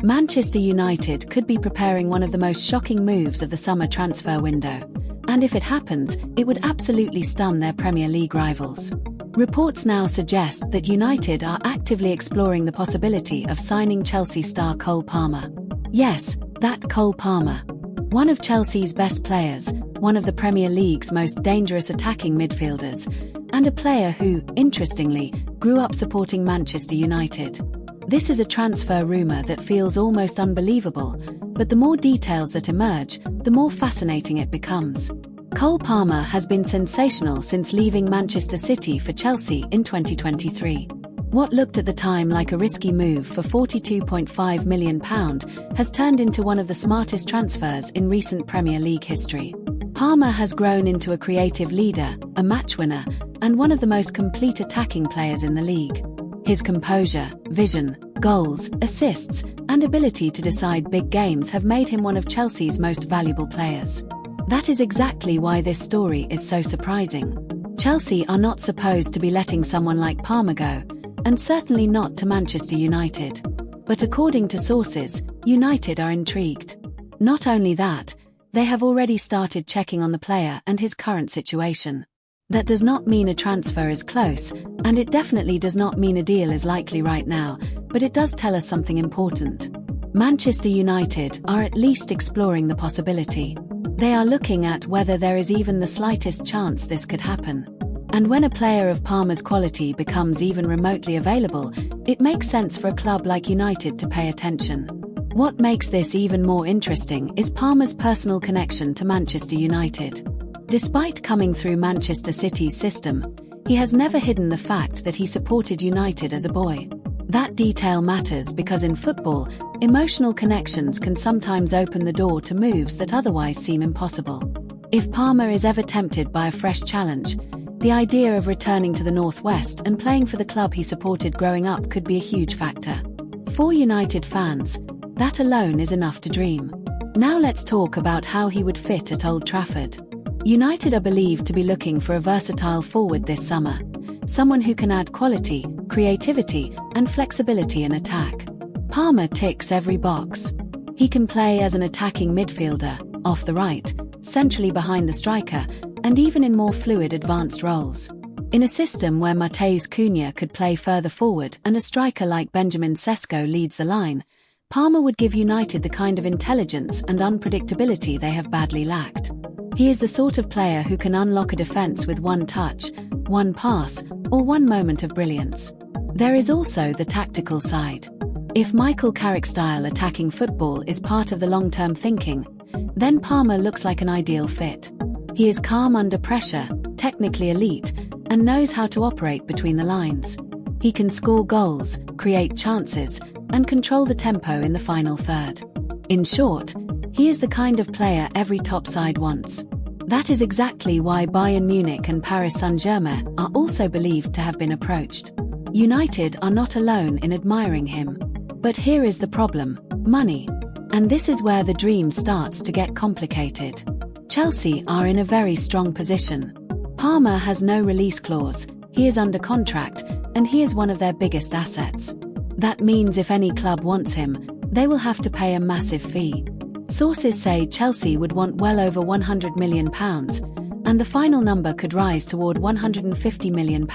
Manchester United could be preparing one of the most shocking moves of the summer transfer window, and if it happens, it would absolutely stun their Premier League rivals. Reports now suggest that United are actively exploring the possibility of signing Chelsea star Cole Palmer. Yes, that Cole Palmer. One of Chelsea's best players, one of the Premier League's most dangerous attacking midfielders, and a player who, interestingly, grew up supporting Manchester United. This is a transfer rumour that feels almost unbelievable, but the more details that emerge, the more fascinating it becomes. Cole Palmer has been sensational since leaving Manchester City for Chelsea in 2023. What looked at the time like a risky move for £42.5 million has turned into one of the smartest transfers in recent Premier League history. Palmer has grown into a creative leader, a match winner, and one of the most complete attacking players in the league. His composure, vision, goals, assists, and ability to decide big games have made him one of Chelsea's most valuable players. That is exactly why this story is so surprising. Chelsea are not supposed to be letting someone like Palmer go, and certainly not to Manchester United. But according to sources, United are intrigued. Not only that, they have already started checking on the player and his current situation. That does not mean a transfer is close, and it definitely does not mean a deal is likely right now, but it does tell us something important. Manchester United are at least exploring the possibility. They are looking at whether there is even the slightest chance this could happen. And when a player of Palmer's quality becomes even remotely available, it makes sense for a club like United to pay attention. What makes this even more interesting is Palmer's personal connection to Manchester United. Despite coming through Manchester City's system, he has never hidden the fact that he supported United as a boy. That detail matters because in football, emotional connections can sometimes open the door to moves that otherwise seem impossible. If Palmer is ever tempted by a fresh challenge, the idea of returning to the Northwest and playing for the club he supported growing up could be a huge factor. For United fans, that alone is enough to dream. Now let's talk about how he would fit at Old Trafford. United are believed to be looking for a versatile forward this summer, someone who can add quality, creativity, and flexibility in attack. Palmer ticks every box. He can play as an attacking midfielder, off the right, centrally behind the striker, and even in more fluid advanced roles. In a system where Matheus Cunha could play further forward and a striker like Benjamin Sesko leads the line, Palmer would give United the kind of intelligence and unpredictability they have badly lacked. He is the sort of player who can unlock a defense with one touch, one pass, or one moment of brilliance. There is also the tactical side. If Michael Carrick-style attacking football is part of the long-term thinking, then Palmer looks like an ideal fit. He is calm under pressure, technically elite, and knows how to operate between the lines. He can score goals, create chances, and control the tempo in the final third. In short, he is the kind of player every top side wants. That is exactly why Bayern Munich and Paris Saint-Germain are also believed to have been approached. United are not alone in admiring him. But here is the problem: money. And this is where the dream starts to get complicated. Chelsea are in a very strong position. Palmer has no release clause, he is under contract, and he is one of their biggest assets. That means if any club wants him, they will have to pay a massive fee. Sources say Chelsea would want well over £100 million, and the final number could rise toward £150 million.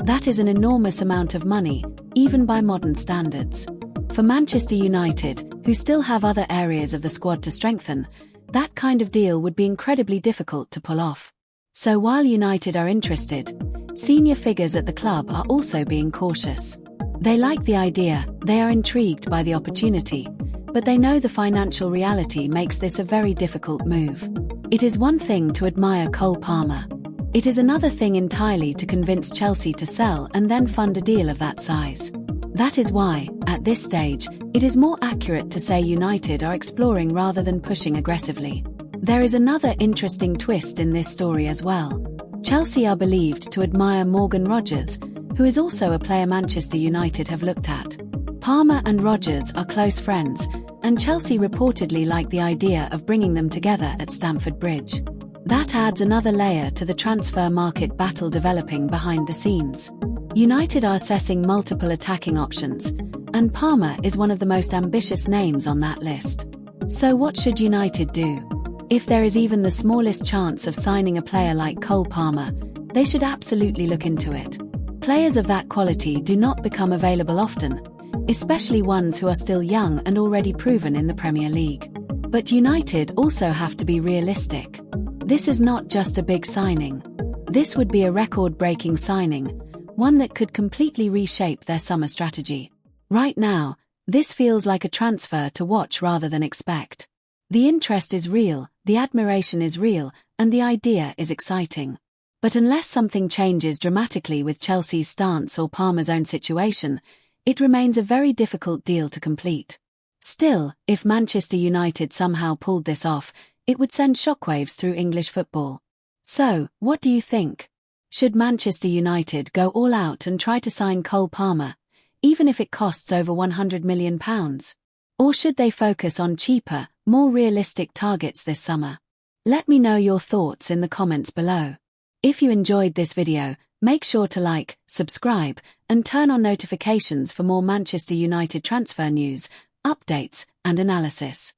That is an enormous amount of money, even by modern standards. For Manchester United, who still have other areas of the squad to strengthen, that kind of deal would be incredibly difficult to pull off. So while United are interested, senior figures at the club are also being cautious. They like the idea, they are intrigued by the opportunity, but they know the financial reality makes this a very difficult move. It is one thing to admire Cole Palmer. It is another thing entirely to convince Chelsea to sell and then fund a deal of that size. That is why, at this stage, it is more accurate to say United are exploring rather than pushing aggressively. There is another interesting twist in this story as well. Chelsea are believed to admire Morgan Rogers, who is also a player Manchester United have looked at. Palmer and Rogers are close friends, and Chelsea reportedly like the idea of bringing them together at Stamford Bridge. That adds another layer to the transfer market battle developing behind the scenes. United are assessing multiple attacking options, and Palmer is one of the most ambitious names on that list. So what should United do? If there is even the smallest chance of signing a player like Cole Palmer, they should absolutely look into it. Players of that quality do not become available often, especially ones who are still young and already proven in the Premier League. But United also have to be realistic. This is not just a big signing. This would be a record-breaking signing, one that could completely reshape their summer strategy. Right now, this feels like a transfer to watch rather than expect. The interest is real, the admiration is real, and the idea is exciting. But unless something changes dramatically with Chelsea's stance or Palmer's own situation, it remains a very difficult deal to complete. Still, if Manchester United somehow pulled this off, it would send shockwaves through English football. So, what do you think? Should Manchester United go all out and try to sign Cole Palmer, even if it costs over £100 million? Or should they focus on cheaper, more realistic targets this summer? Let me know your thoughts in the comments below. If you enjoyed this video, make sure to like, subscribe, and turn on notifications for more Manchester United transfer news, updates, and analysis.